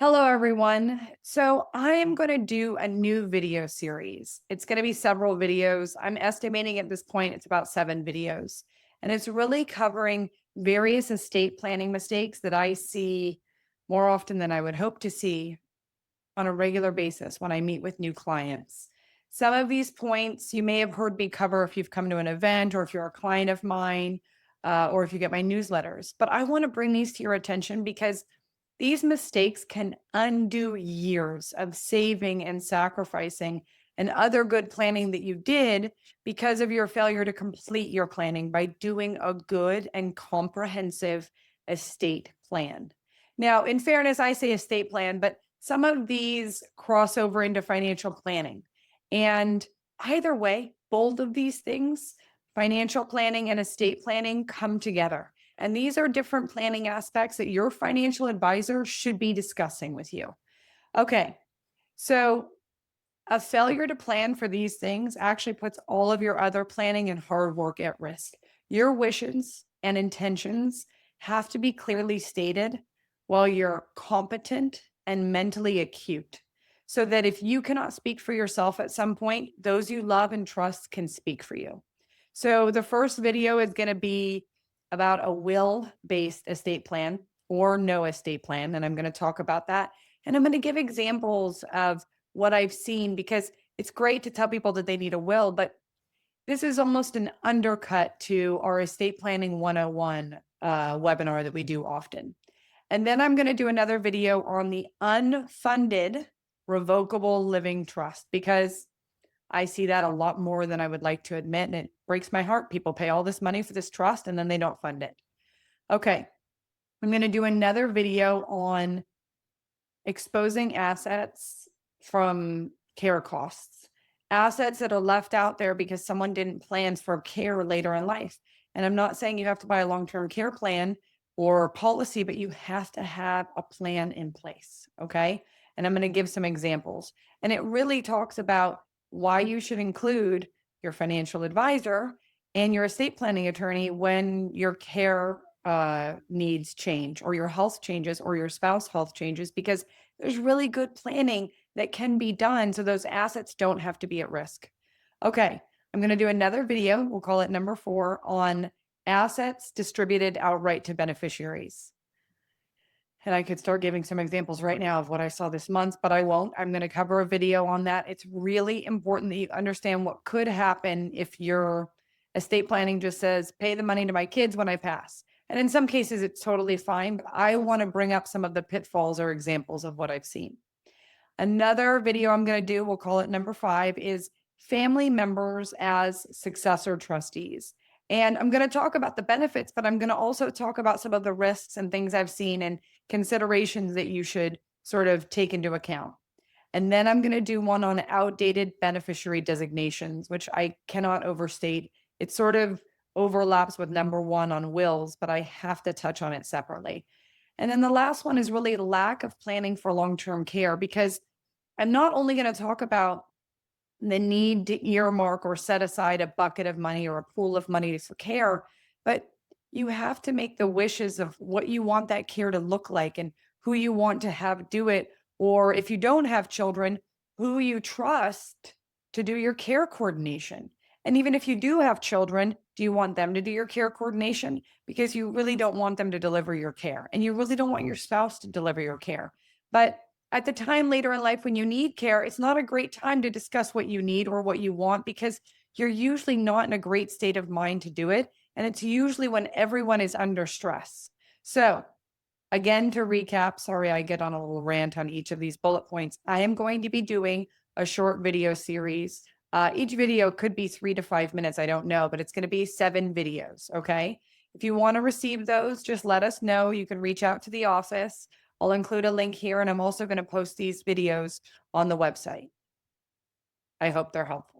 Hello, everyone. So I'm going to do a new video series. It's going to be several videos. I'm estimating at this point it's about 7 videos. And it's really covering various estate planning mistakes that I see more often than I would hope to see on a regular basis when I meet with new clients. Some of these points you may have heard me cover if you've come to an event or if you're a client of mine, or if you get my newsletters. But I want to bring these to your attention because these mistakes can undo years of saving and sacrificing and other good planning that you did because of your failure to complete your planning by doing a good and comprehensive estate plan. Now, in fairness, I say estate plan, but some of these cross over into financial planning. And either way, both of these things, financial planning and estate planning, come together. And these are different planning aspects that your financial advisor should be discussing with you. Okay, so a failure to plan for these things actually puts all of your other planning and hard work at risk. Your wishes and intentions have to be clearly stated while you're competent and mentally acute, so that if you cannot speak for yourself at some point, those you love and trust can speak for you. So the first video is going to be about a will-based estate plan or no estate plan, and I'm going to talk about that. And I'm going to give examples of what I've seen because it's great to tell people that they need a will, but this is almost an undercut to our estate planning 101 webinar that we do often. And then I'm going to do another video on the unfunded revocable living trust because I see that a lot more than I would like to admit. And it breaks my heart. People pay all this money for this trust and then they don't fund it. Okay. I'm going to do another video on exposing assets from care costs, assets that are left out there because someone didn't plan for care later in life. And I'm not saying you have to buy a long-term care plan or policy, but you have to have a plan in place. Okay. And I'm going to give some examples. And it really talks about why you should include your financial advisor and your estate planning attorney when your care needs change or your health changes or your spouse health changes, because there's really good planning that can be done so those assets don't have to be at risk. Okay, I'm going to do another video. We'll call it number 4 on assets distributed outright to beneficiaries. And I could start giving some examples right now of what I saw this month, but I won't. I'm going to cover a video on that. It's really important that you understand what could happen if your estate planning just says, pay the money to my kids when I pass. And in some cases, it's totally fine, but I want to bring up some of the pitfalls or examples of what I've seen. Another video I'm going to do, we'll call it number 5, is family members as successor trustees. And I'm going to talk about the benefits, but I'm going to also talk about some of the risks and things I've seen and considerations that you should sort of take into account. And then I'm going to do one on outdated beneficiary designations, which I cannot overstate. It sort of overlaps with number 1 on wills, but I have to touch on it separately. And then the last one is really lack of planning for long-term care, because I'm not only going to talk about the need to earmark or set aside a bucket of money or a pool of money for care, but you have to make the wishes of what you want that care to look like and who you want to have do it. Or if you don't have children, who you trust to do your care coordination. And even if you do have children, do you want them to do your care coordination? Because you really don't want them to deliver your care and you really don't want your spouse to deliver your care. But at the time later in life when you need care, it's not a great time to discuss what you need or what you want because you're usually not in a great state of mind to do it. And it's usually when everyone is under stress. So again, to recap, sorry, I get on a little rant on each of these bullet points. I am going to be doing a short video series. Each video could be 3 to 5 minutes. I don't know, but it's going to be 7 videos. Okay. If you want to receive those, just let us know. You can reach out to the office. I'll include a link here, and I'm also going to post these videos on the website. I hope they're helpful.